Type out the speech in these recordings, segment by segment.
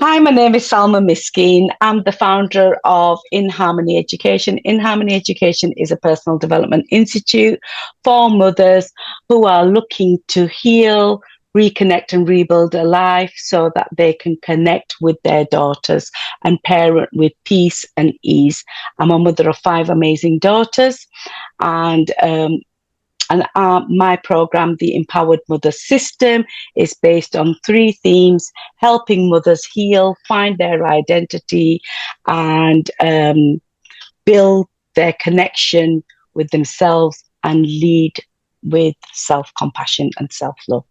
Hi, my name is Salma Miskeen. I'm the founder of In-Harmony Education. In-Harmony Education is a personal development institute for mothers who are looking to heal, reconnect and rebuild a life so that they can connect with their daughters and parent with peace and ease. I'm a mother of 5 amazing daughters, and my program, the Empowered Mother System, is based on 3 themes: helping mothers heal, find their identity, and build their connection with themselves and lead with self-compassion and self-love.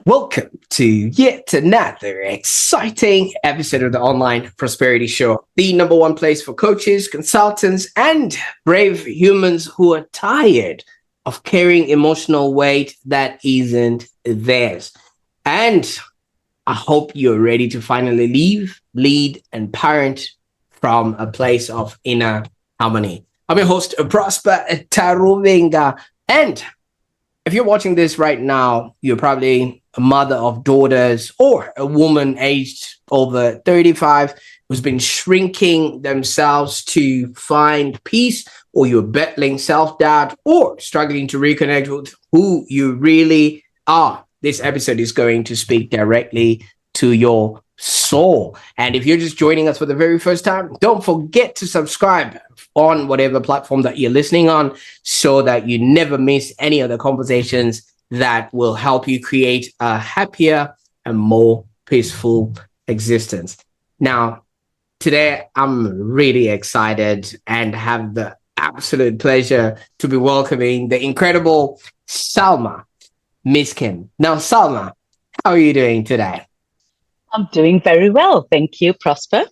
Welcome to yet another exciting episode of the Online Prosperity Show, the #1 place for coaches, consultants, and brave humans who are tired of carrying emotional weight that isn't theirs. And I hope you're ready to finally live, lead, and parent from a place of inner harmony. I'm your host, Taruvinga, and if you're watching this right now, you're probably a mother of daughters or a woman aged over 35 who's been shrinking themselves to find peace, or you're battling self-doubt or struggling to reconnect with who you really are. This episode is going to speak directly to your soul. And if you're just joining us for the very first time, don't forget to subscribe on whatever platform that you're listening on so that you never miss any of the conversations that will help you create a happier and more peaceful existence. Now, today I'm really excited and have the absolute pleasure to be welcoming the incredible Salma Miskeen. Now, Salma, how are you doing today? I'm doing very well. Thank you, Prosper.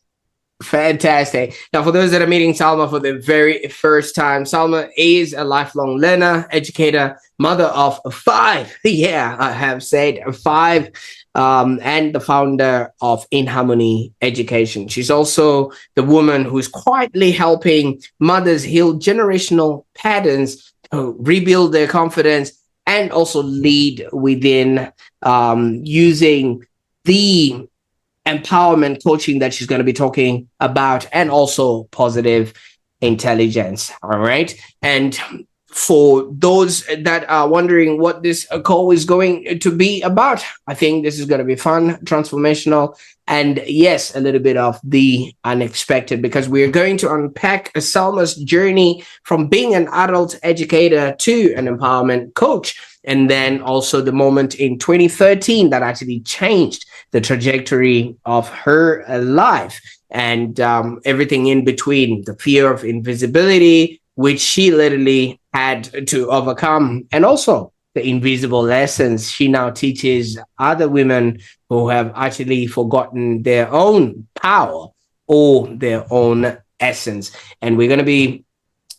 Fantastic. Now, for those that are meeting Salma for the very first time, Salma is a lifelong learner, educator, mother of 5. Yeah, I have said 5, and the founder of In-Harmony Education. She's also the woman who's quietly helping mothers heal generational patterns, rebuild their confidence, and also lead within using the empowerment coaching that she's going to be talking about, and also positive intelligence. All right. And for those that are wondering what this call is going to be about, I think this is going to be fun, transformational, and yes, a little bit of the unexpected, because we're going to unpack Salma's journey from being an adult educator to an empowerment coach. And then also the moment in 2013 that actually changed the trajectory of her life, and everything in between, the fear of invisibility, which she literally had to overcome, and also the invisible lessons she now teaches other women who have actually forgotten their own power or their own essence. And we're going to be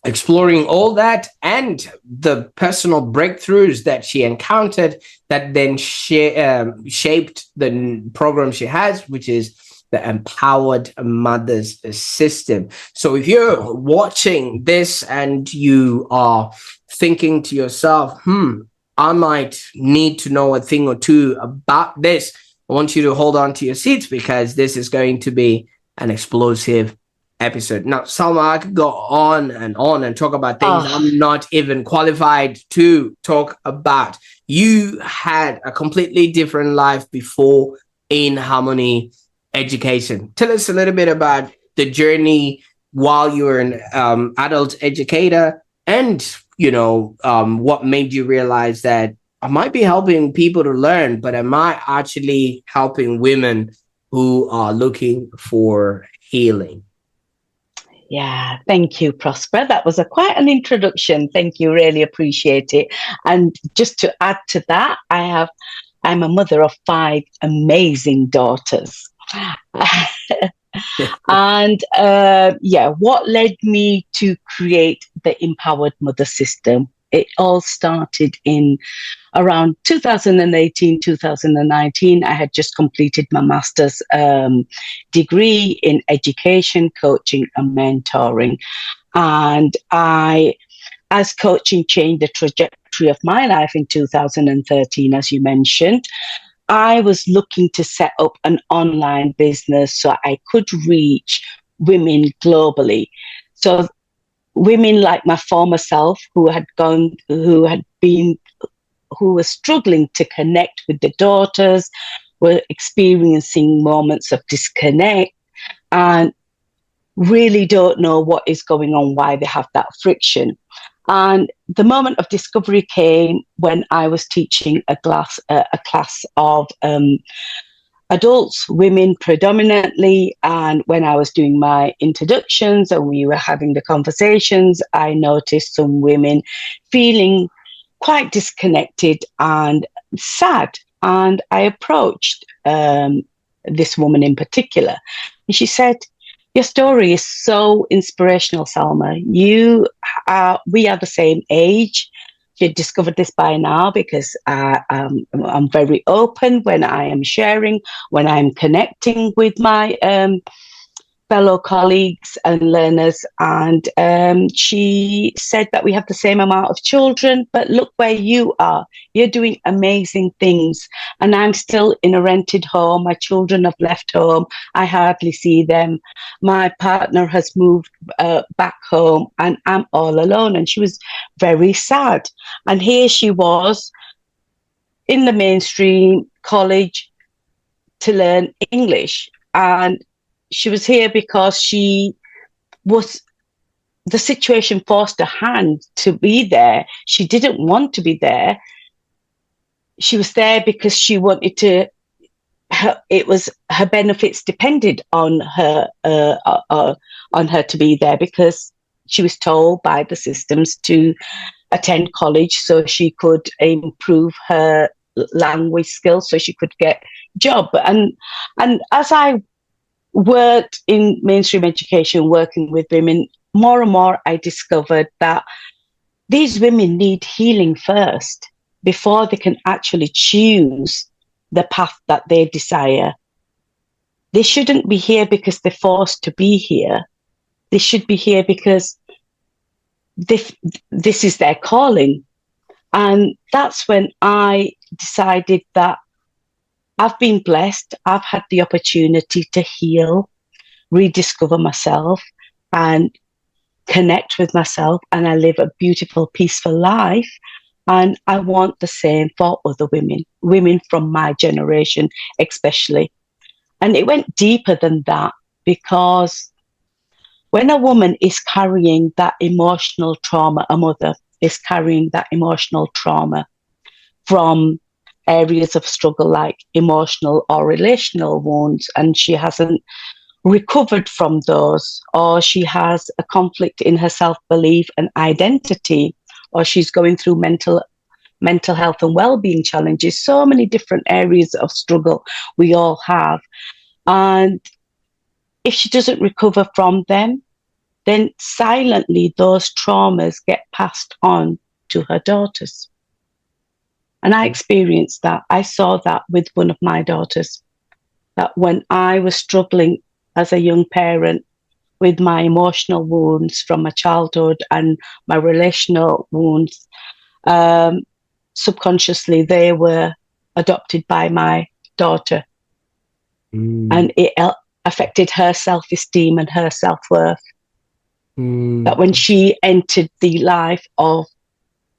exploring all that and the personal breakthroughs that she encountered that then shaped the program she has, which is the Empowered Mothers System. So if you're watching this and you are thinking to yourself, I might need to know a thing or two about this, I want you to hold on to your seats, because this is going to be an explosive episode. Now, Salma, I could go on and talk about things I'm not even qualified to talk about. You had a completely different life before In-Harmony Education. Tell us a little bit about the journey while you were an adult educator, and what made you realize that I might be helping people to learn, but am I actually helping women who are looking for healing? Yeah, thank you, Prosper. That was quite an introduction. Thank you. Really appreciate it. And just to add to that, I'm a mother of 5 amazing daughters. And what led me to create the Empowered Mother System it all started in around 2018, 2019. I had just completed my master's degree in education, coaching, and mentoring. And as coaching changed the trajectory of my life in 2013, as you mentioned, I was looking to set up an online business so I could reach women globally. So women like my former self who were struggling to connect with their daughters, were experiencing moments of disconnect and really don't know what is going on, why they have that friction. And the moment of discovery came when I was teaching a class of adults, women predominantly. And when I was doing my introductions and we were having the conversations, I noticed some women feeling quite disconnected and sad. And I approached this woman in particular, and she said, "Your story is so inspirational, Salma. We are the same age." She had discovered this by now because I'm very open when I am sharing, when I'm connecting with my fellow colleagues and learners. And she said that we have the same amount of children, but look where you are. You're doing amazing things. And I'm still in a rented home. My children have left home. I hardly see them. My partner has moved back home and I'm all alone. And she was very sad. And here she was in the mainstream college to learn English. And she was here because the situation forced her hand to be there. She didn't want to be there. She was there because she wanted to, it was her benefits depended on her to be there, because she was told by the systems to attend college so she could improve her language skills so she could get a job. And as I worked in mainstream education, working with women, more and more I discovered that these women need healing first before they can actually choose the path that they desire. They shouldn't be here because they're forced to be here. They should be here because this is their calling. And that's when I decided that I've been blessed. I've had the opportunity to heal, rediscover myself, and connect with myself. And I live a beautiful, peaceful life. And I want the same for other women from my generation, especially. And it went deeper than that, because when a woman is carrying that emotional trauma, a mother is carrying that emotional trauma from areas of struggle like emotional or relational wounds, and she hasn't recovered from those, or she has a conflict in her self-belief and identity, or she's going through mental health and well-being challenges, so many different areas of struggle we all have. And if she doesn't recover from them, then silently those traumas get passed on to her daughters. And I experienced that. I saw that with one of my daughters, that when I was struggling as a young parent with my emotional wounds from my childhood and my relational wounds, subconsciously they were adopted by my daughter. And it affected her self-esteem and her self-worth. That when she entered the life of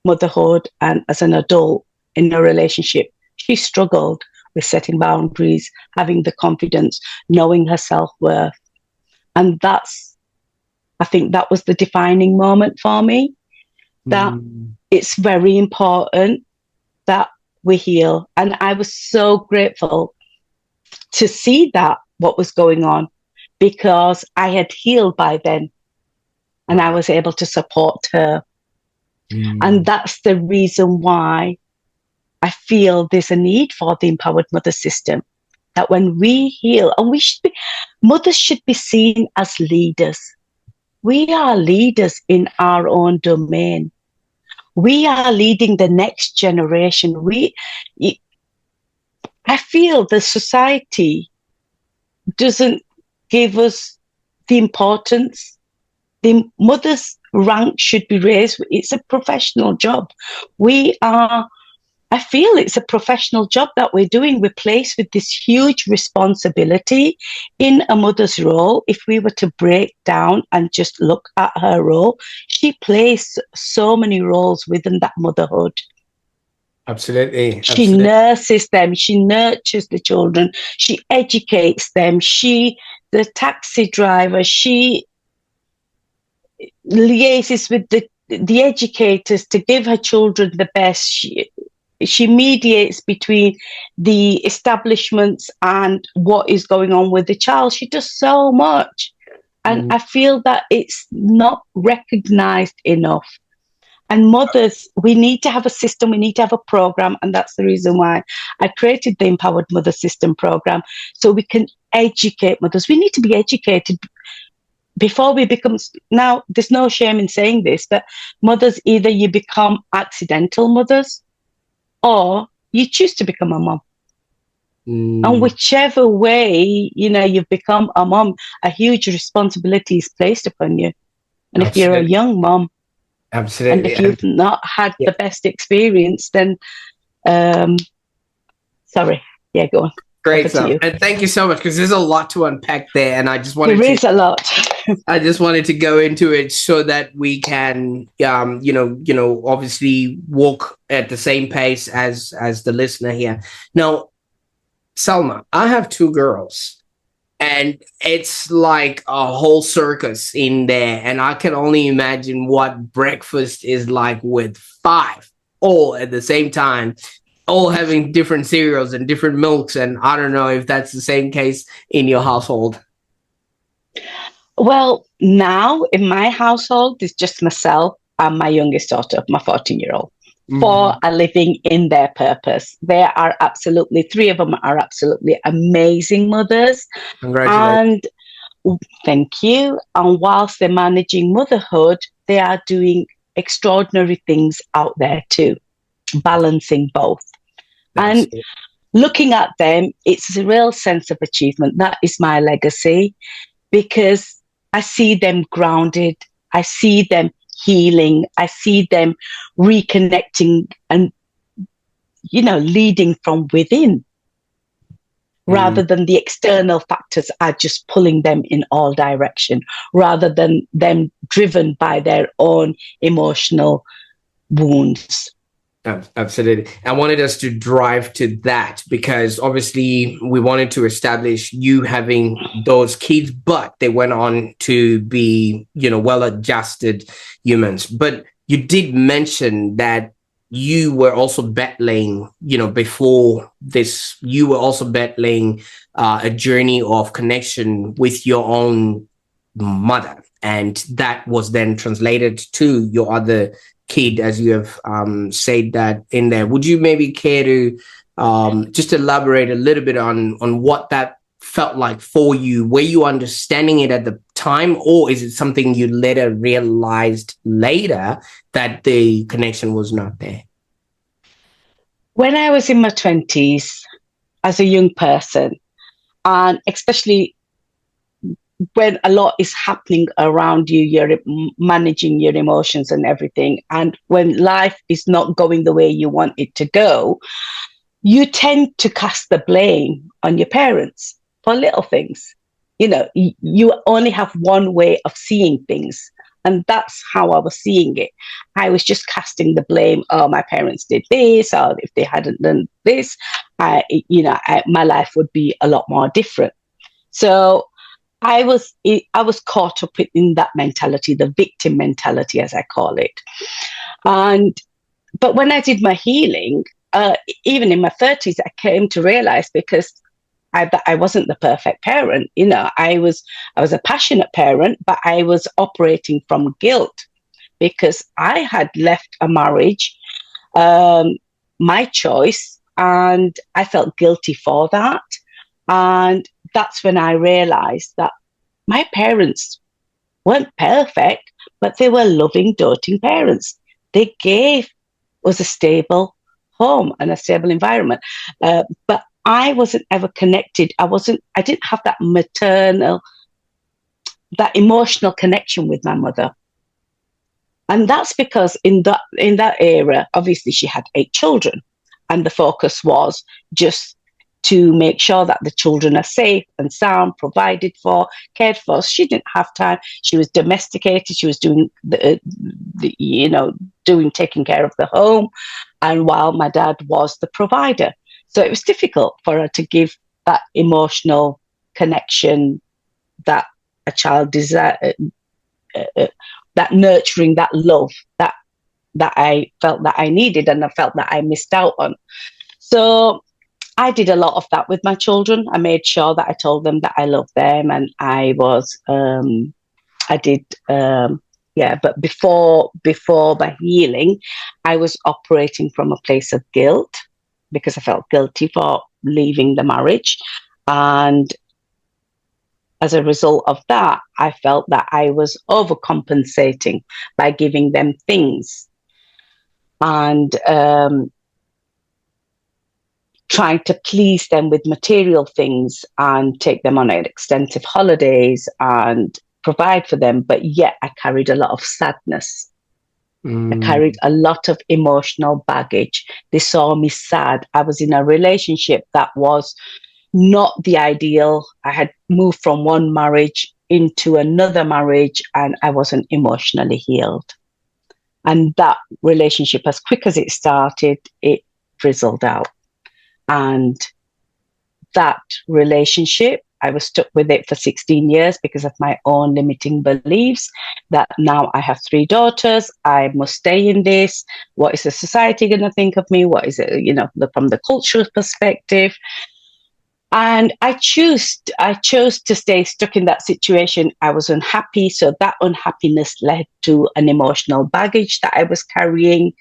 motherhood and as an adult in a relationship, she struggled with setting boundaries, having the confidence, knowing her self-worth. And I think that was the defining moment for me, that it's very important that we heal. And I was so grateful to see that, what was going on, because I had healed by then and I was able to support her. And that's the reason why I feel there's a need for the empowered mother system, that when we heal, and mothers should be seen as leaders. We are leaders in our own domain. we are leading the next generation. I feel the society doesn't give us the importance. The mother's rank should be raised. It's a professional job. I feel it's a professional job that we're doing. We're placed with this huge responsibility in a mother's role. If we were to break down and just look at her role, she plays so many roles within that motherhood. Absolutely. She nurses them, she nurtures the children, she educates them, the taxi driver, she liaises with the educators to give her children the best. She mediates between the establishments and what is going on with the child. She does so much. And I feel that it's not recognized enough. And mothers, we need to have a system, we need to have a program. And that's the reason why I created the Empowered Mother System program, so we can educate mothers. We need to be educated before we become, now there's no shame in saying this, but mothers, either you become accidental mothers or you choose to become a mom. And whichever way, you've become a mom, a huge responsibility is placed upon you. And if you're a young mom, absolutely, and if you've not had the best experience, then sorry, go on. Great stuff. And thank you so much, because there's a lot to unpack there, and I just wanted there is a lot. I just wanted to go into it so that we can, obviously walk at the same pace as the listener here. Now, Salma, I have 2 girls, and it's like a whole circus in there, and I can only imagine what breakfast is like with 5 all at the same time, all having different cereals and different milks. And I don't know if that's the same case in your household. Well, now in my household, it's just myself and my youngest daughter, my 14-year-old. 4 are living in their purpose. They are 3 of them are absolutely amazing mothers. Congratulations. And thank you. And whilst they're managing motherhood, they are doing extraordinary things out there too, balancing both. And looking at them, it's a real sense of achievement. That is my legacy, because I see them grounded. I see them healing. I see them reconnecting and, leading from within, rather than the external factors are just pulling them in all direction, rather than them driven by their own emotional wounds. Absolutely. I wanted us to drive to that, because obviously we wanted to establish you having those kids, but they went on to be, well-adjusted humans. But you did mention that you were also battling, before this, you were also battling a journey of connection with your own mother. And that was then translated to your other kid, as you have said that in there. Would you maybe care to just elaborate a little bit on what that felt like for you? Were you understanding it at the time, or is it something you later realized later that the connection was not there? When I was in my 20s, as a young person, and especially when a lot is happening around you, you're managing your emotions and everything, and when life is not going the way you want it to go, you tend to cast the blame on your parents for little things. You only have one way of seeing things, and that's how I was seeing it. I was just casting the blame. Oh, my parents did this, or if they hadn't done this, my life would be a lot more different. So I was caught up in that mentality, the victim mentality, as I call it. But when I did my healing, even in my 30s, I came to realize, because I wasn't the perfect parent. I was a passionate parent, but I was operating from guilt, because I had left a marriage, my choice, and I felt guilty for that. And that's when I realized that my parents weren't perfect, but they were loving, doting parents. they gave us a stable home and a stable environment. But I wasn't ever connected. I didn't have that maternal, that emotional connection with my mother. And that's because in that era, obviously she had 8 children, and the focus was just to make sure that the children are safe and sound, provided for, cared for. She didn't have time. She was domesticated. She was doing taking care of the home, and while my dad was the provider, so it was difficult for her to give that emotional connection that a child desires. That nurturing, that love that I felt that I needed and I felt that I missed out on. So I did a lot of that with my children. I made sure that I told them that I loved them, and but before my healing, I was operating from a place of guilt because I felt guilty for leaving the marriage. And as a result of that, I felt that I was overcompensating by giving them things and trying to please them with material things and take them on extensive holidays and provide for them. But yet I carried a lot of sadness. I carried a lot of emotional baggage. They saw me sad. I was in a relationship that was not the ideal. I had moved from one marriage into another marriage, and I wasn't emotionally healed. And that relationship, as quick as it started, it frizzled out. And that relationship, I was stuck with it for 16 years because of my own limiting beliefs that now I have 3 daughters. I must stay in this. What is the society going to think of me? What is it, from the cultural perspective? And I chose to stay stuck in that situation. I was unhappy. So that unhappiness led to an emotional baggage that I was carrying.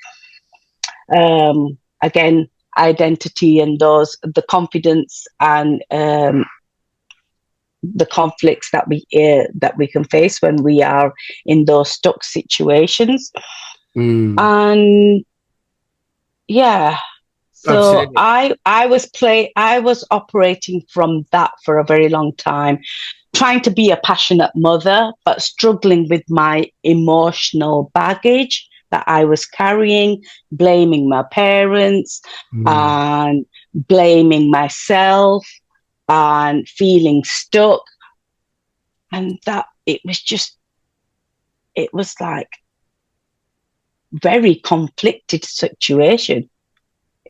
Again, identity and the confidence and the conflicts that we can face when we are in those stuck situations. And yeah. So absolutely. I was operating from that for a very long time, trying to be a passionate mother, but struggling with my emotional baggage that I was carrying, blaming my parents and blaming myself and feeling stuck. And that it was like very conflicted situation.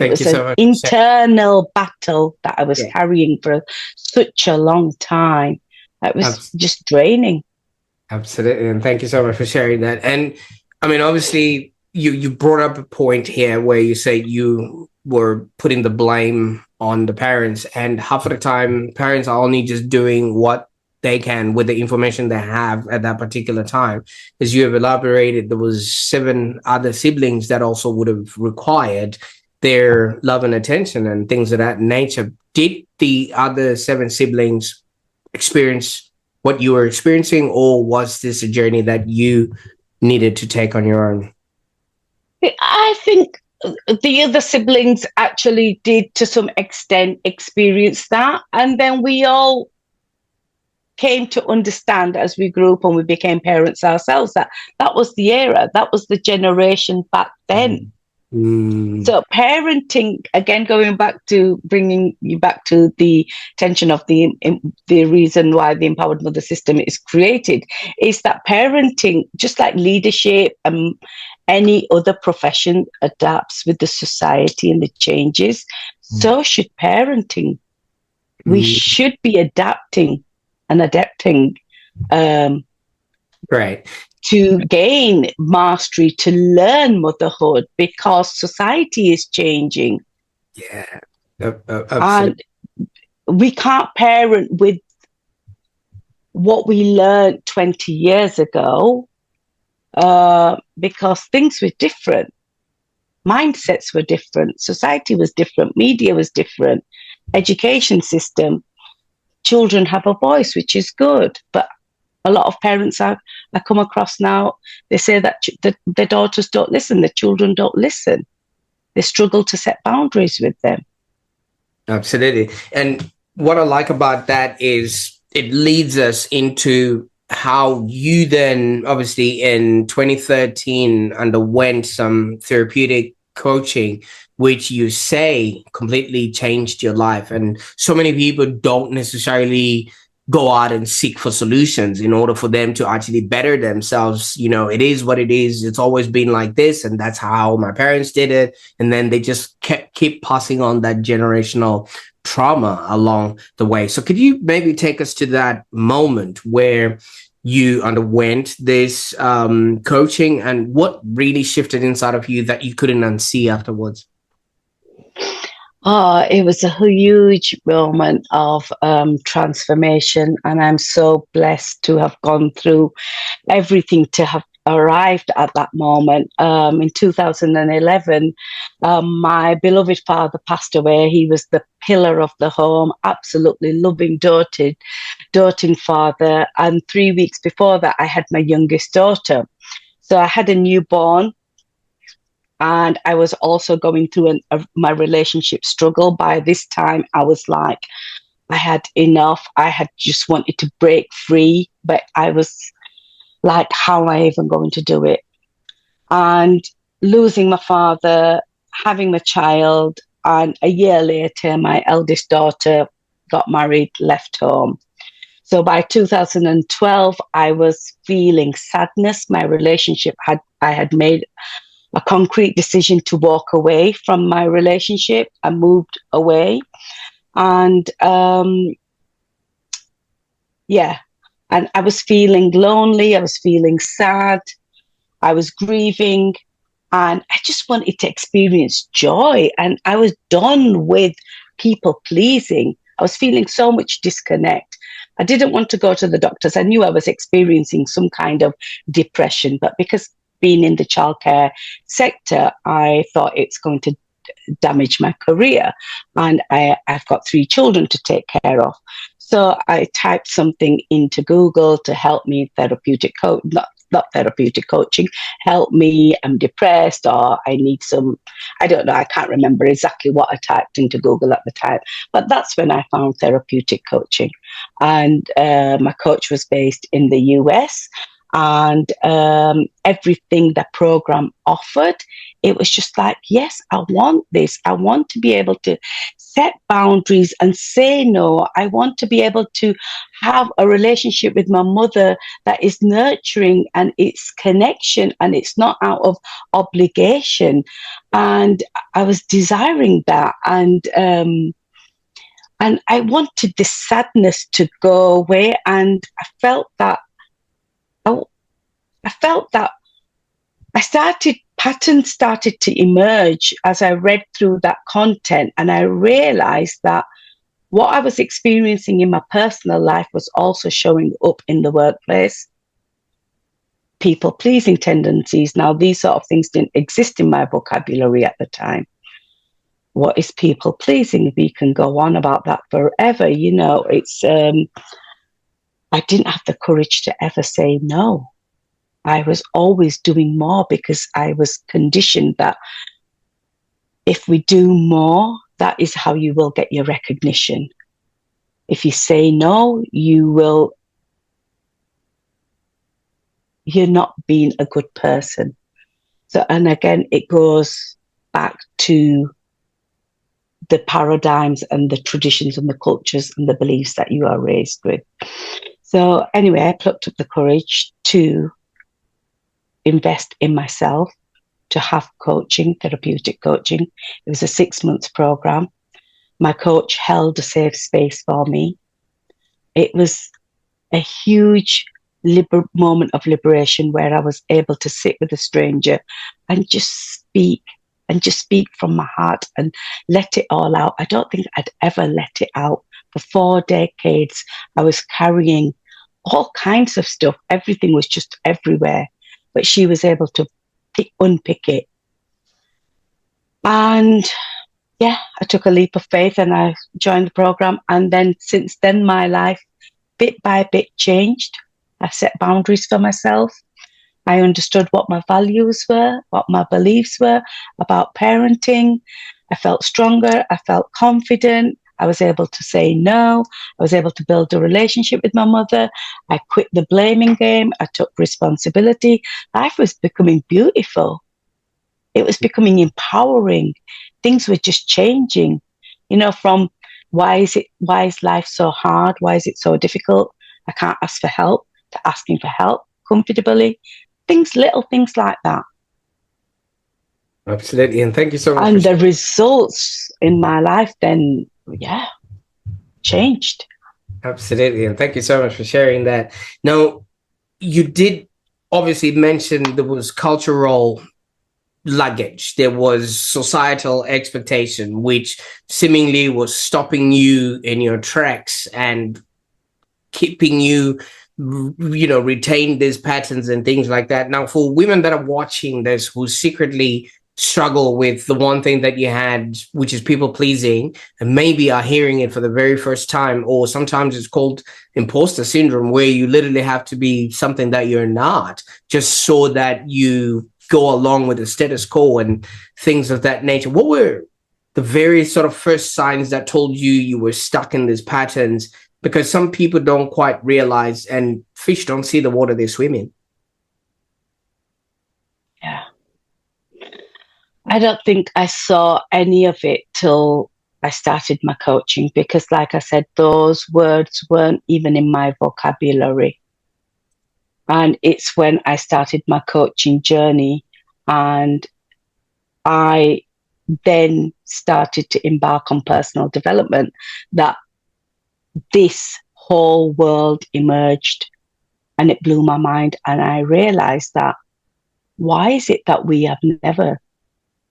It was an internal battle that I was carrying for such a long time. It was just draining. Absolutely. And thank you so much for sharing that. And I mean, obviously, you brought up a point here where you say you were putting the blame on the parents. And half of the time, parents are only just doing what they can with the information they have at that particular time. As you have elaborated, there was 7 other siblings that also would have required their love and attention and things of that nature. Did the other 7 siblings experience what you were experiencing, or was this a journey that you needed to take on your own? I think the other siblings actually did, to some extent, experience that. And then we all came to understand as we grew up and we became parents ourselves that was the era, that was the generation back then. So parenting, again, going back to bringing you back to the attention of the reason why the empowered mother system is created, is that parenting, just like leadership and any other profession, adapts with the society and the changes. So should parenting. We should be adapting and adapting. Right. To gain mastery, to learn motherhood, because society is changing. Yeah. And we can't parent with what we learned 20 years ago because things were different. Mindsets were different. Society was different. Media was different. Education system. Children have a voice, which is good, but a lot of parents are I come across now, they say that the daughters don't listen, the children don't listen. They struggle to set boundaries with them. Absolutely. And what I like about that is it leads us into how you then, obviously in 2013, underwent some therapeutic coaching, which you say completely changed your life. And so many people don't necessarily go out and seek for solutions in order for them to actually better themselves. You know, it is what it is. It's always been like this, and that's how my parents did it. And then they just keep passing on that generational trauma along the way. So could you maybe take us to that moment where you underwent this coaching, and what really shifted inside of you that you couldn't unsee afterwards? Oh, it was a huge moment of transformation, and I'm so blessed to have gone through everything to have arrived at that moment. In 2011, my beloved father passed away. He was the pillar of the home, absolutely loving, doting father. And 3 weeks before that, I had my youngest daughter. So I had a newborn. And I was also going through my relationship struggle. By this time, I was like, I had enough. I had just wanted to break free, but I was like, how am I even going to do it? And losing my father, having my child, and a year later, my eldest daughter got married, left home. So by 2012, I was feeling sadness. My relationship I had made a concrete decision to walk away from my relationship. I moved away. And and I was feeling lonely. I was feeling sad. I was grieving. And I just wanted to experience joy. And I was done with people pleasing. I was feeling so much disconnect. I didn't want to go to the doctors. I knew I was experiencing some kind of depression, but because being in the childcare sector, I thought it's going to damage my career. And I've got 3 children to take care of. So I typed something into Google to help me, therapeutic coach, not therapeutic coaching, help me, I'm depressed, or I need some, I don't know, I can't remember exactly what I typed into Google at the time, but that's when I found therapeutic coaching. And my coach was based in the US, and everything the program offered, it was just like, yes, I want this. I want to be able to set boundaries and say no. I want to be able to have a relationship with my mother that is nurturing, and it's connection, and it's not out of obligation. And I was desiring that. And I wanted this sadness to go away. And I felt that patterns started to emerge as I read through that content, and I realized that what I was experiencing in my personal life was also showing up in the workplace. People-pleasing tendencies. Now, these sort of things didn't exist in my vocabulary at the time. What is people-pleasing? We can go on about that forever. You know, I didn't have the courage to ever say no. I was always doing more because I was conditioned that if we do more, that is how you will get your recognition. If you say no, you're not being a good person. So, and again, it goes back to the paradigms and the traditions and the cultures and the beliefs that you are raised with. So anyway, I plucked up the courage to invest in myself, to have coaching, therapeutic coaching. It was a 6-month program. My coach held a safe space for me. It was a huge moment of liberation where I was able to sit with a stranger and just speak from my heart and let it all out. I don't think I'd ever let it out. For 4 decades, I was carrying all kinds of stuff. Everything was just everywhere. But she was able to unpick it. And yeah, I took a leap of faith and I joined the program. And then since then, my life bit by bit changed. I set boundaries for myself. I understood what my values were, what my beliefs were about parenting. I felt stronger. I felt confident. I was able to say no. I was able to build a relationship with my mother. I quit the blaming game. I took responsibility. Life was becoming beautiful. It was becoming empowering. Things were just changing, from why is life so hard? Why is it so difficult? I can't ask for help, to asking for help comfortably. Little things like that. Absolutely. And thank you so much. And the results in my life then, changed. Absolutely. And thank you so much for sharing that. Now, you did obviously mention there was cultural luggage, there was societal expectation, which seemingly was stopping you in your tracks and keeping you retain these patterns and things like that. Now, for women that are watching this who secretly struggle with the one thing that you had, which is people pleasing, and maybe are hearing it for the very first time, or sometimes it's called imposter syndrome, where you literally have to be something that you're not just so that you go along with the status quo and things of that nature. What were the very sort of first signs that told you were stuck in these patterns? Because some people don't quite realize, and fish don't see the water they swim in. Yeah. I don't think I saw any of it till I started my coaching, because like I said, those words weren't even in my vocabulary. And it's when I started my coaching journey and I then started to embark on personal development that this whole world emerged, and it blew my mind. And I realized that why is it that we have never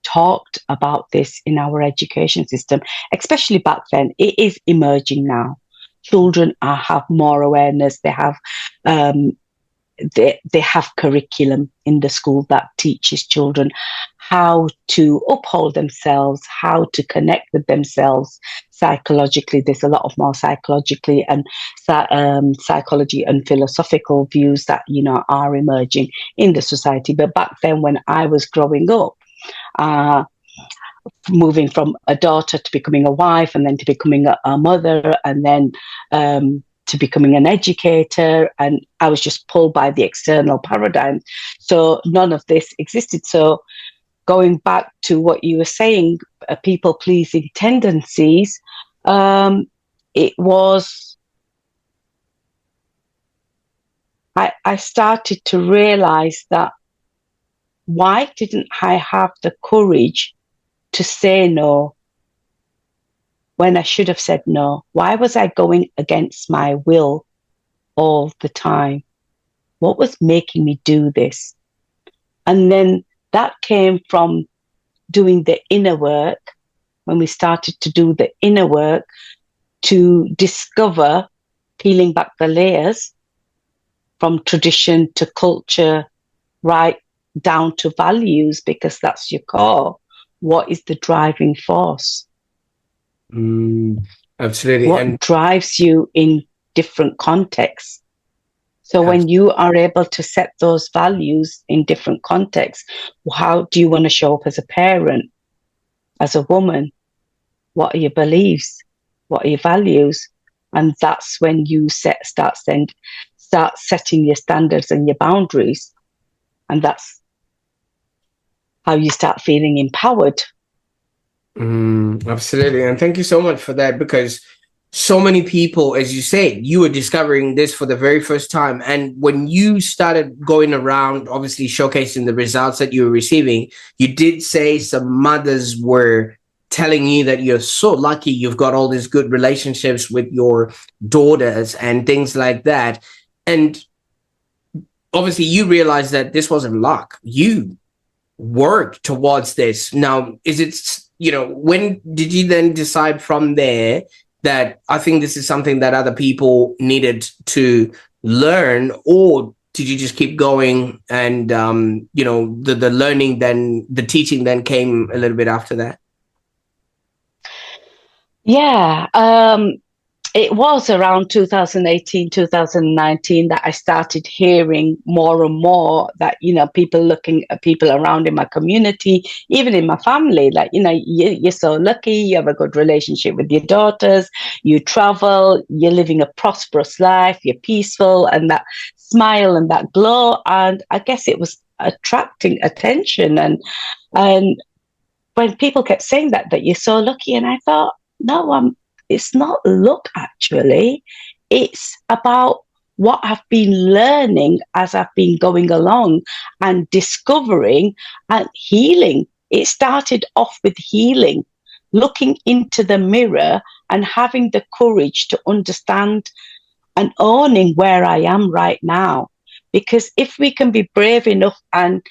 talked about this in our education system, especially back then? It is emerging now. Children have more awareness. They have they have curriculum in the school that teaches children how to uphold themselves, how to connect with themselves psychologically. There's a lot of more psychologically and psychology and philosophical views that are emerging in the society. But back then, when I was growing up, moving from a daughter to becoming a wife, and then to becoming a mother, and then to becoming an educator, and I was just pulled by the external paradigm. So none of this existed. So going back to what you were saying, people-pleasing tendencies, it was, I started to realize that why didn't I have the courage to say no when I should have said no? Why was I going against my will all the time? What was making me do this? And then that came from doing the inner work. When we started to do the inner work to discover, peeling back the layers from tradition to culture, right down to values, because that's your core. What is the driving force? Absolutely. What drives you in different contexts? So when you are able to set those values in different contexts, how do you want to show up as a parent, as a woman? What are your beliefs? What are your values? And that's when you start setting your standards and your boundaries. And that's how you start feeling empowered. Absolutely. And thank you so much for that, because so many people, as you said, you were discovering this for the very first time. And when you started going around, obviously showcasing the results that you were receiving, you did say some mothers were telling you that you're so lucky you've got all these good relationships with your daughters and things like that. And obviously you realized that this wasn't luck. You worked towards this. Now, is it, when did you then decide from there that I think this is something that other people needed to learn, or did you just keep going and, the learning, then the teaching then came a little bit after that? Yeah. It was around 2018, 2019 that I started hearing more and more that, people looking at people around in my community, even in my family, like, you're so lucky, you have a good relationship with your daughters, you travel, you're living a prosperous life, you're peaceful, and that smile and that glow. And I guess it was attracting attention. And when people kept saying that you're so lucky, and I thought, no, it's not luck, actually. It's about what I've been learning as I've been going along and discovering and healing. It started off with healing, looking into the mirror and having the courage to understand and owning where I am right now. Because if we can be brave enough and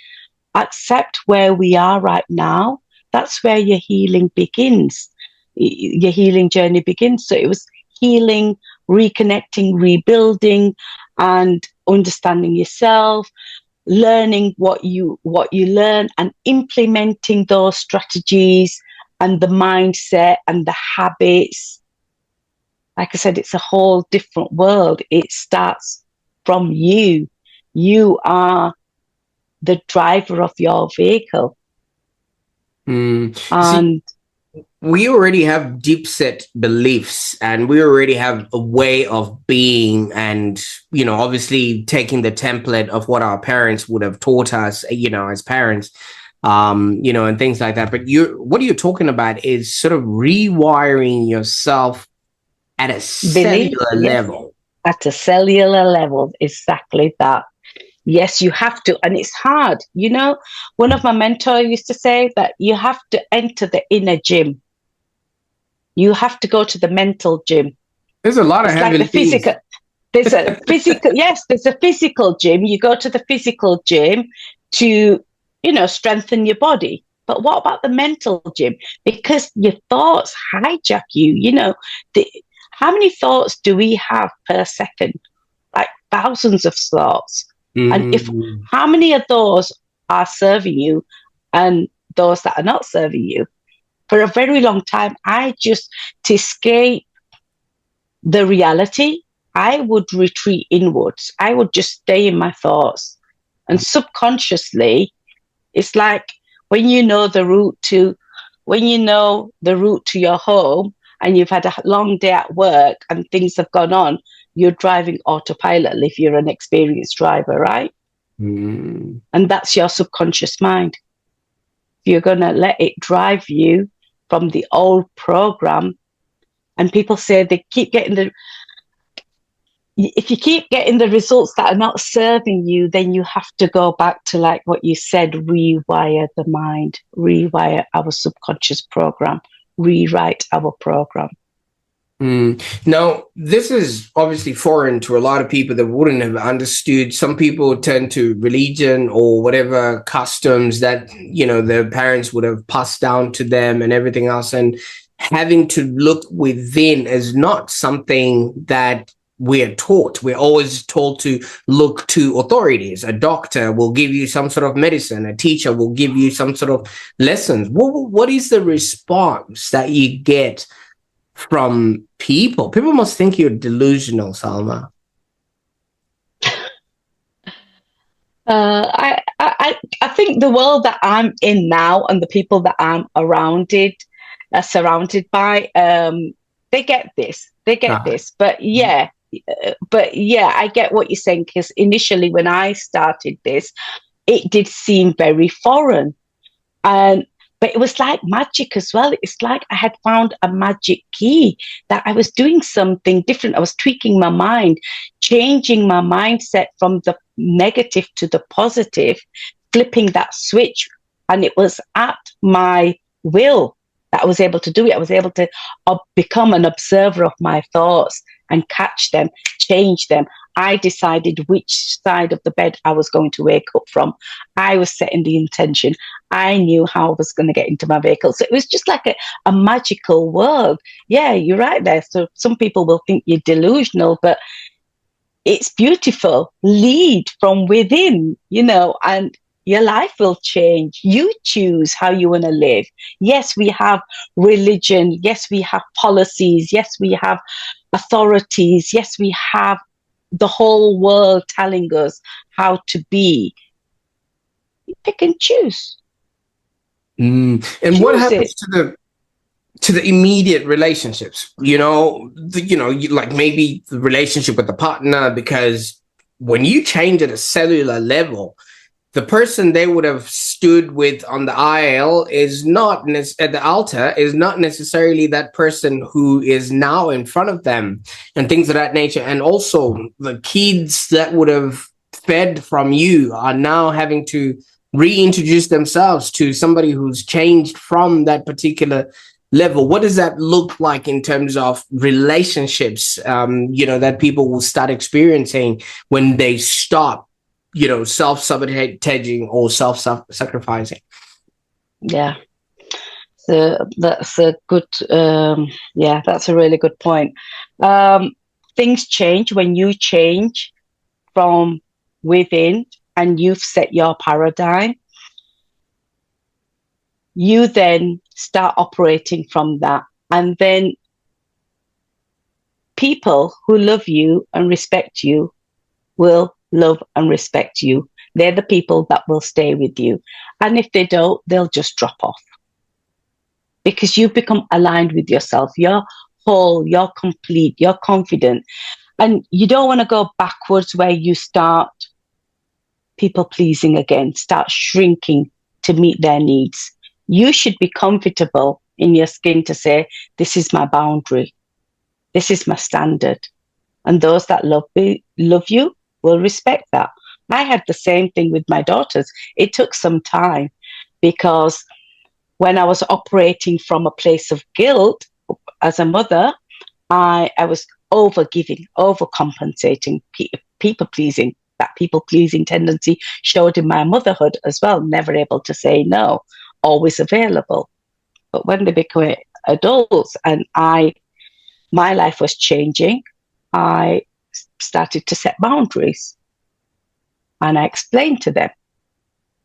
accept where we are right now, that's where your healing begins. Your healing journey begins. So it was healing, reconnecting, rebuilding, and understanding yourself, learning what you learn, and implementing those strategies and the mindset and the habits. Like I said, it's a whole different world. It starts from you. You are the driver of your vehicle. And See, we already have deep set beliefs, and we already have a way of being, and obviously taking the template of what our parents would have taught us, as parents, and things like that. But what you're talking about is sort of rewiring yourself at a cellular level. At a cellular level, exactly that. Yes, you have to. And it's hard. One of my mentors used to say that you have to enter the inner gym. You have to go to the mental gym. There's a lot of heavy like the physical. There's a physical, yes, there's a physical gym. You go to the physical gym to, strengthen your body. But what about the mental gym? Because your thoughts hijack you. How many thoughts do we have per second? Like thousands of thoughts. And how many of those are serving you and those that are not serving you? For a very long time, to escape the reality, I would retreat inwards. I would just stay in my thoughts. And subconsciously, it's like when you know the route to your home, and you've had a long day at work and things have gone on, you're driving autopilot if you're an experienced driver, right? And that's your subconscious mind. You're going to let it drive you from the old program. And people say they keep getting if you keep getting the results that are not serving you, then you have to go back to, like what you said, rewire the mind, rewire our subconscious program, rewrite our program. Now, this is obviously foreign to a lot of people that wouldn't have understood. Some people turn to religion or whatever customs that, their parents would have passed down to them and everything else. And having to look within is not something that we're taught. We're always told to look to authorities. A doctor will give you some sort of medicine. A teacher will give you some sort of lessons. What is the response that you get from people? People must think you're delusional, Salma. I think the world that I'm in now and the people that I'm surrounded by, they get this. But yeah, I get what you're saying, because initially when I started this, it did seem very foreign. But it was like magic as well. It's like I had found a magic key, that I was doing something different. I was tweaking my mind, changing my mindset from the negative to the positive, flipping that switch. And it was at my will that I was able to do it. I was able to become an observer of my thoughts and catch them, change them. I decided which side of the bed I was going to wake up from. I was setting the intention. I knew how I was going to get into my vehicle. So it was just like a magical world. Yeah, you're right there. So some people will think you're delusional, but it's beautiful. Lead from within, and your life will change. You choose how you want to live. Yes, we have religion. Yes, we have policies. Yes, we have authorities. Yes, we have the whole world telling us how to be. Pick and choose. And Choose what happens it. to the immediate relationships? Like maybe the relationship with the partner, because when you change at a cellular level, the person they would have stood with on the aisle is not at the altar is not necessarily that person who is now in front of them, and things of that nature. And also the kids that would have fed from you are now having to reintroduce themselves to somebody who's changed from that particular level. What does that look like in terms of relationships, that people will start experiencing when they stop self-sabotaging or self-sacrificing? Yeah. So that's a good, that's a really good point. Things change when you change from within and you've set your paradigm. You then start operating from that. And then people who love you and respect you will love and respect you. They're the people that will stay with you. And if they don't, they'll just drop off. Because you've become aligned with yourself. You're whole, you're complete, you're confident. And you don't want to go backwards where you start people pleasing again, start shrinking to meet their needs. You should be comfortable in your skin to say, this is my boundary. This is my standard. And those that love you will respect that. I had the same thing with my daughters. It took some time because when I was operating from a place of guilt as a mother, I was overgiving, overcompensating, people pleasing. That people pleasing tendency showed in my motherhood as well, never able to say no, always available. But when they became adults and my life was changing, I started to set boundaries and I explained to them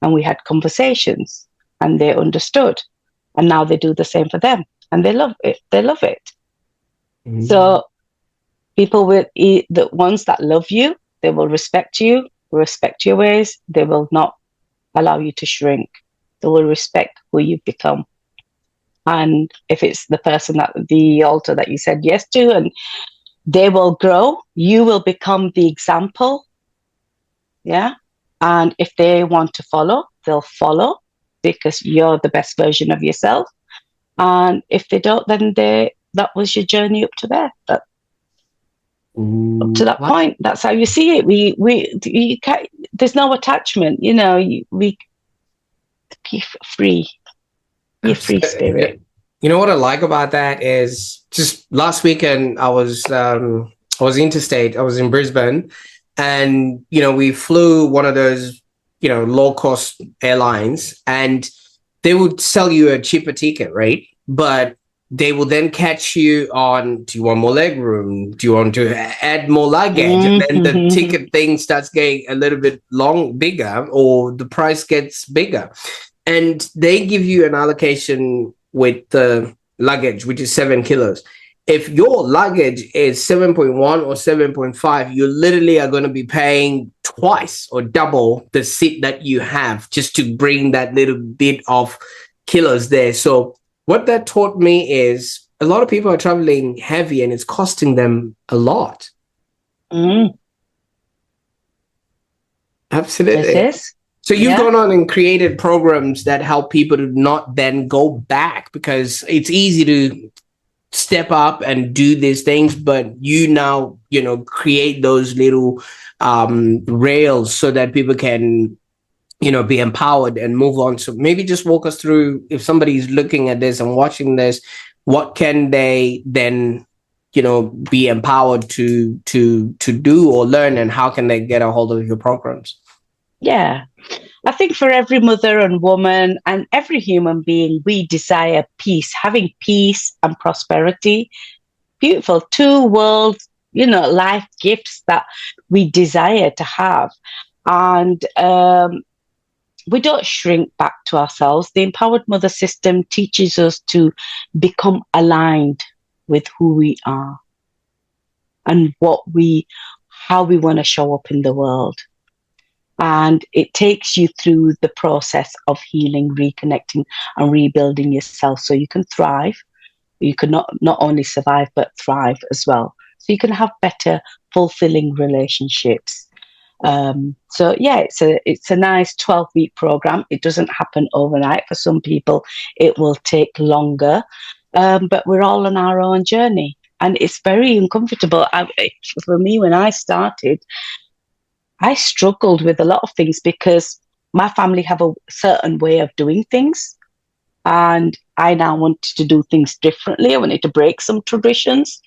and we had conversations and they understood. And now they do the same for them and they love it. They love it. Mm-hmm. So people the ones that love you, they will respect you, respect your ways. They will not allow you to shrink. They will respect who you've become. And if it's the person at the altar that you said yes to, and they will grow, you will become the example. Yeah. And if they want to follow, they'll follow because you're the best version of yourself. And if they don't, then that was your journey up to there. Up to that point. That's how you see it. You can't, there's no attachment, you're free. You're free spirit. You know what I like about that is just last weekend I was interstate. I was in Brisbane, and we flew one of those low cost airlines, and they would sell you a cheaper ticket, right? But they will then catch you on, do you want more leg room? Do you want to add more luggage? Mm-hmm. And then the ticket thing starts getting a little bit bigger, or the price gets bigger. And they give you an allocation with the luggage, which is 7 kilos. If your luggage is 7.1 or 7.5, you literally are going to be paying twice or double the seat that you have just to bring that little bit of kilos there. So what that taught me is a lot of people are traveling heavy and it's costing them a lot. Mm. Absolutely. It is. So you've gone on and created programs that help people to not then go back, because it's easy to step up and do these things, but you now, create those little rails so that people can, be empowered and move on. So maybe just walk us through, if somebody's looking at this and watching this, what can they then, be empowered to do or learn, and how can they get a hold of your programs? Yeah. I think for every mother and woman and every human being, we desire peace, having peace and prosperity. Beautiful. 2 worlds, life gifts that we desire to have. And we don't shrink back to ourselves. The Empowered Mother System teaches us to become aligned with who we are. and how we want to show up in the world. And it takes you through the process of healing, reconnecting, and rebuilding yourself so you can thrive. You can not only survive, but thrive as well. So you can have better, fulfilling relationships. So yeah, it's a nice 12-week program. It doesn't happen overnight. For some people, it will take longer. But we're all on our own journey. And it's very uncomfortable. For me, when I started, I struggled with a lot of things because my family have a certain way of doing things. And I now wanted to do things differently. I wanted to break some traditions.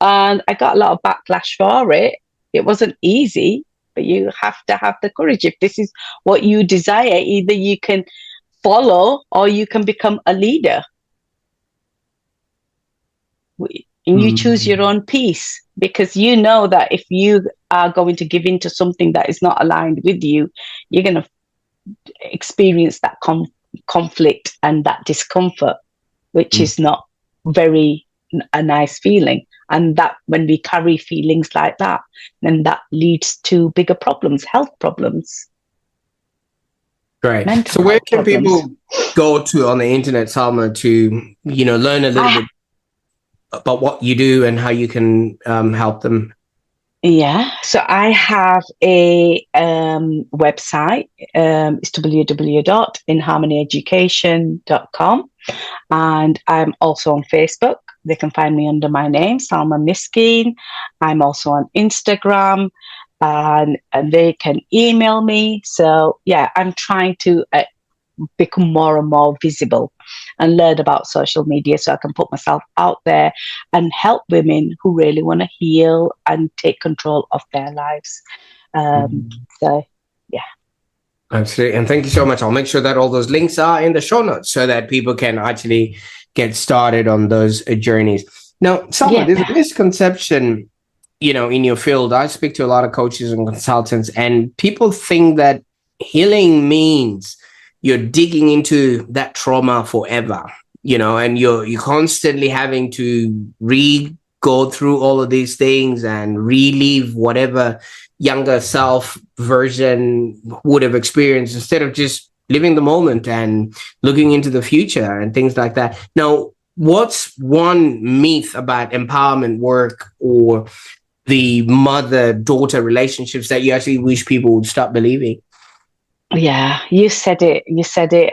And I got a lot of backlash for it. It wasn't easy, but you have to have the courage. If this is what you desire, either you can follow or you can become a leader. And you choose your own peace, because you know that if you are going to give in to something that is not aligned with you, you're going to experience that conflict and that discomfort, which is not very a nice feeling. And that when we carry feelings like that, then that leads to bigger problems, health problems. Great. So where can people go to on the internet, Salma, to, learn a little bit about what you do and how you can help them? Yeah, so I have a website. It's www.In-HarmonyEducation.com, and I'm also on Facebook. They can find me under my name, Salma Miskeen. I'm also on Instagram, and they can email me. So yeah, I'm trying to become more and more visible and learn about social media so I can put myself out there and help women who really want to heal and take control of their lives. So, yeah. Absolutely. And thank you so much. I'll make sure that all those links are in the show notes so that people can actually get started on those journeys. Now, Salma, there's a misconception, in your field. I speak to a lot of coaches and consultants, and people think that healing means you're digging into that trauma forever, and you're constantly having to go through all of these things and relive whatever younger self version would have experienced, instead of just living the moment and looking into the future and things like that. Now, what's one myth about empowerment work or the mother-daughter relationships that you actually wish people would stop believing? Yeah, you said it,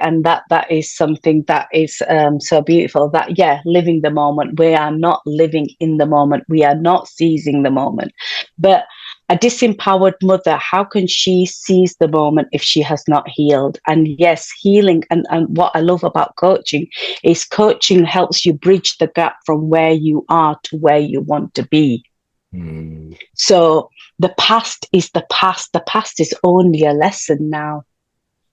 and that is something that is so beautiful. That living the moment. We are not living in the moment. We are not seizing the moment. But a disempowered mother, how can she seize the moment if she has not healed? And yes, healing, and what I love about coaching is coaching helps you bridge the gap from where you are to where you want to be. So the past is the past. The past is only a lesson now.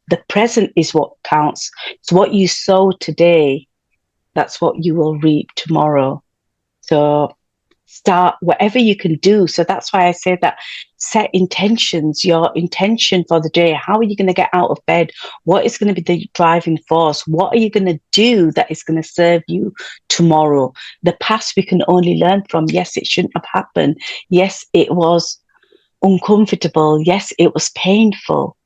The present is what counts. It's what you sow today. That's what you will reap tomorrow. So start whatever you can do. So that's why I say that set intentions, your intention for the day. How are you going to get out of bed? What is going to be the driving force? What are you going to do that is going to serve you tomorrow? The past we can only learn from. Yes, it shouldn't have happened. Yes, it was uncomfortable. Yes, it was painful.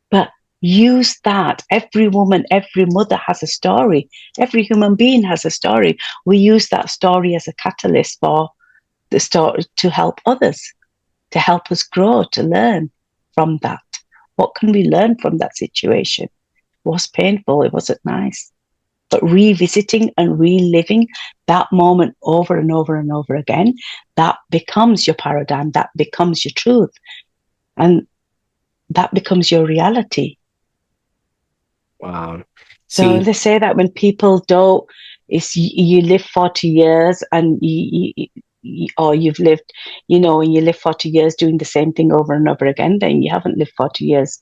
But use that. Every woman, every mother has a story. Every human being has a story. We use that story as a catalyst for the story to help others, to help us grow, to learn from that. What can we learn from that situation? It was painful. It wasn't nice. But revisiting and reliving that moment over and over and over again, that becomes your paradigm. That becomes your truth. And that becomes your reality. Wow. So they say that when people don't, you live 40 years and or you've lived, and you live 40 years doing the same thing over and over again, then you haven't lived 40 years.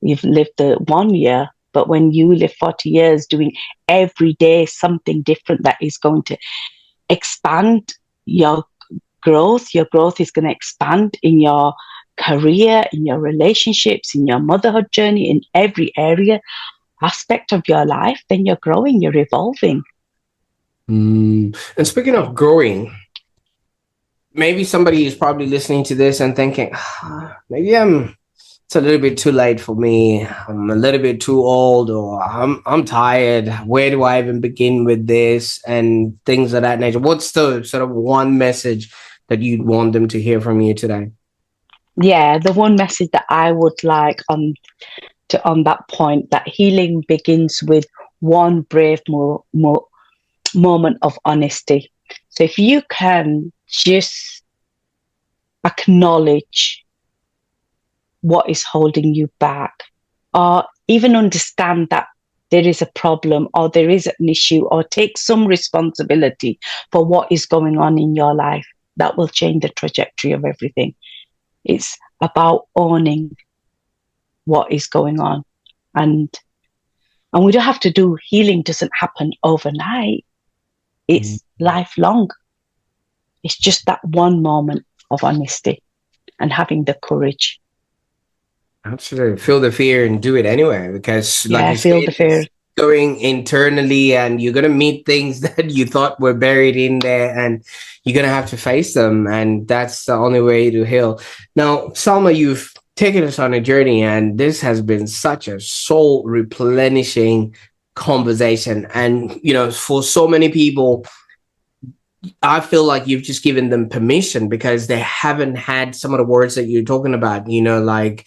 You've lived the 1 year. But when you live 40 years doing every day something different that is going to expand your growth is going to expand in your career, in your relationships, in your motherhood journey, in every aspect of your life, then you're growing, you're evolving. And speaking of growing, maybe somebody is probably listening to this and thinking, maybe it's a little bit too late for me. I'm a little bit too old, or I'm tired. Where do I even begin with this and things of that nature? What's the sort of one message that you'd want them to hear from you today? Yeah, the one message that I would like on that point, that healing begins with one brave moment of honesty. So if you can just acknowledge what is holding you back, or even understand that there is a problem or there is an issue, or take some responsibility for what is going on in your life, that will change the trajectory of everything. It's about owning what is going on. And we don't have to do, healing doesn't happen overnight. It's lifelong. It's just that one moment of honesty and having the courage. Absolutely. Feel the fear and do it anyway, because like Yeah, you feel said, the fear. it's going internally and you're going to meet things that you thought were buried in there and you're going to have to face them. And that's the only way to heal. Now, Salma, you've taken us on a journey and this has been such a soul replenishing conversation. And, you know, for so many people, I feel like you've just given them permission because they haven't had some of the words that you're talking about, you know, like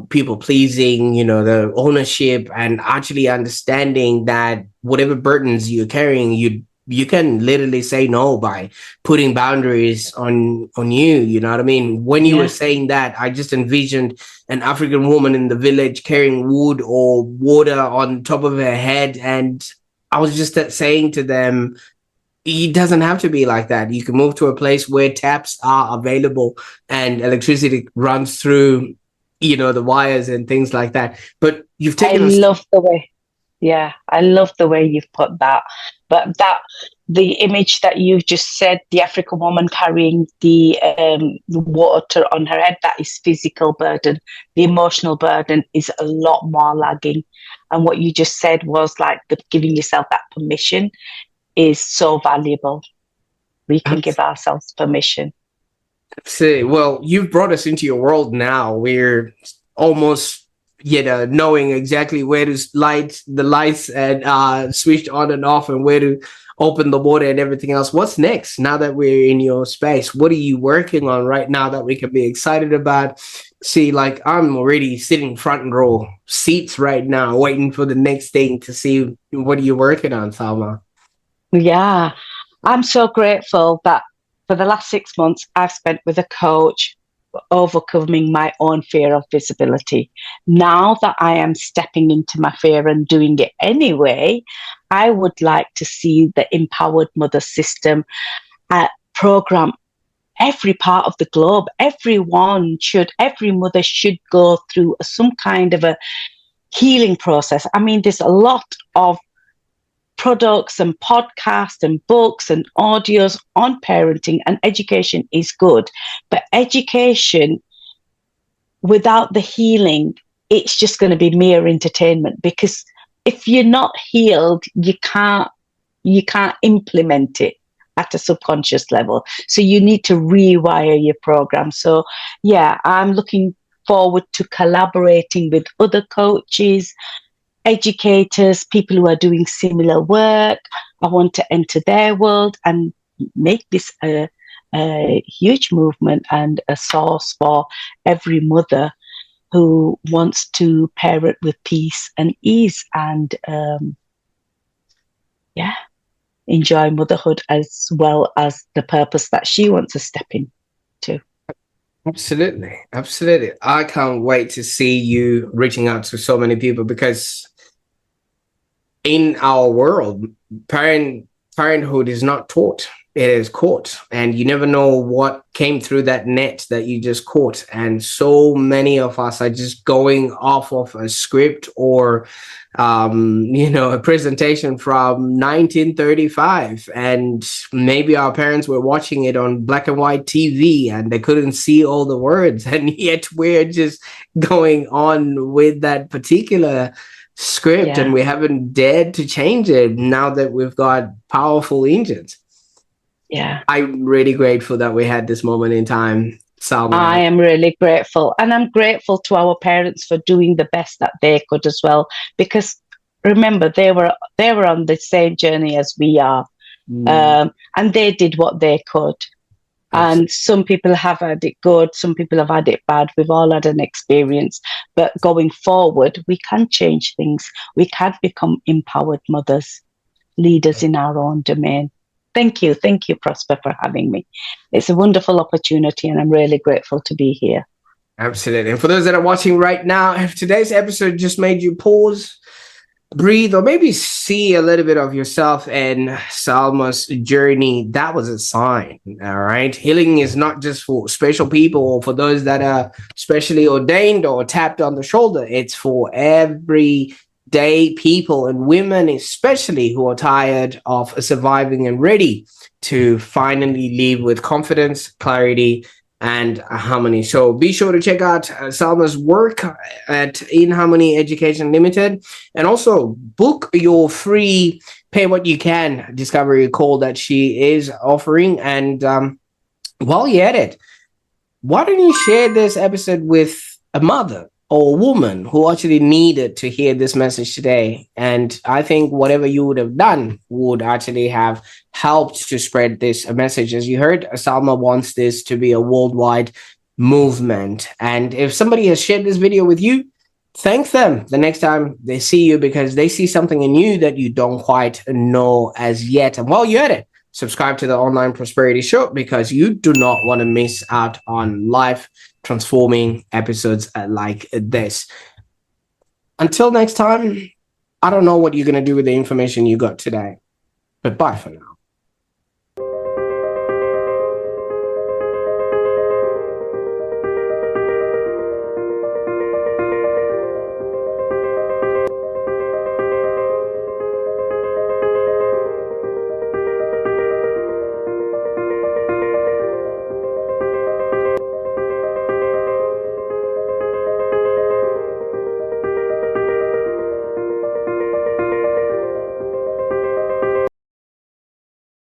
people pleasing, you know, the ownership, and actually understanding that whatever burdens you're carrying, you can literally say no by putting boundaries on you. You know what I mean? When you were saying that, I just envisioned an African woman in the village carrying wood or water on top of her head, and I was just saying to them, it doesn't have to be like that. You can move to a place where taps are available and electricity runs through, you know, the wires and things like that. But you've I taken us. love the way, yeah, I love the way you've put that. But the image that you've just said, the African woman carrying the water on her head, that is physical burden. The emotional burden is a lot more lagging. And what you just said was like giving yourself that permission is so valuable. We can give ourselves permission. Say, well, you've brought us into your world now. We're almost, you know, knowing exactly where to light the lights and switch on and off, and where to open the water and everything else. What's next now that we're in your space? What are you working on right now that we can be excited about? See, like I'm already sitting front row seats right now, waiting for the next thing to see what are you working on, Salma. Yeah, I'm so grateful that for the last 6 months I've spent with a coach overcoming my own fear of visibility. Now that I am stepping into my fear and doing it anyway, I would like to see the empowered mother system program every part of the globe. Every mother should go through some kind of a healing process. I mean, there's a lot of products and podcasts and books and audios on parenting, and education is good. But education without the healing, it's just going to be mere entertainment, because if you're not healed, you can't implement it at a subconscious level. So you need to rewire your program. So yeah, I'm looking forward to collaborating with other coaches, educators, people who are doing similar work. I want to enter their world and make this a huge movement and a source for every mother who wants to parent with peace and ease and enjoy motherhood as well as the purpose that she wants to step into. Absolutely. Absolutely. I can't wait to see you reaching out to so many people, because in our world, parenthood is not taught. It is caught, and you never know what came through that net that you just caught. And so many of us are just going off of a script or you know, a presentation from 1935, and maybe our parents were watching it on black and white TV and they couldn't see all the words, and yet we're just going on with that particular script, and we haven't dared to change it now that we've got powerful engines. Yeah. I'm really grateful that we had this moment in time, Salma. I am really grateful. And I'm grateful to our parents for doing the best that they could as well. Because remember, they were on the same journey as we are. And they did what they could. Absolutely. And some people have had it good, some people have had it bad. We've all had an experience. But going forward, we can change things. We can become empowered mothers, leaders in our own domain. Thank you, Prosper, for having me. It's a wonderful opportunity, and I'm really grateful to be here. Absolutely. And for those that are watching right now, if today's episode just made you pause, breathe, or maybe see a little bit of yourself and Salma's journey, that was a sign. All right. Healing is not just for special people or for those that are specially ordained or tapped on the shoulder. It's for everyday people and women, especially, who are tired of surviving and ready to finally live with confidence, clarity, and harmony. So be sure to check out Salma's work at In-Harmony Education Ltd, and also book your free pay what you can discovery call that she is offering. And while you're at it, why don't you share this episode with a mother or a woman who actually needed to hear this message today? And I think whatever you would have done would actually have helped to spread this message. As you heard, Salma wants this to be a worldwide movement. And if somebody has shared this video with you, thank them the next time they see you, because they see something in you that you don't quite know as yet. And while you're at it, subscribe to the Online Prosperity Show, because you do not want to miss out on life transforming episodes like this. Until next time, I don't know what you're going to do with the information you got today, but bye for now.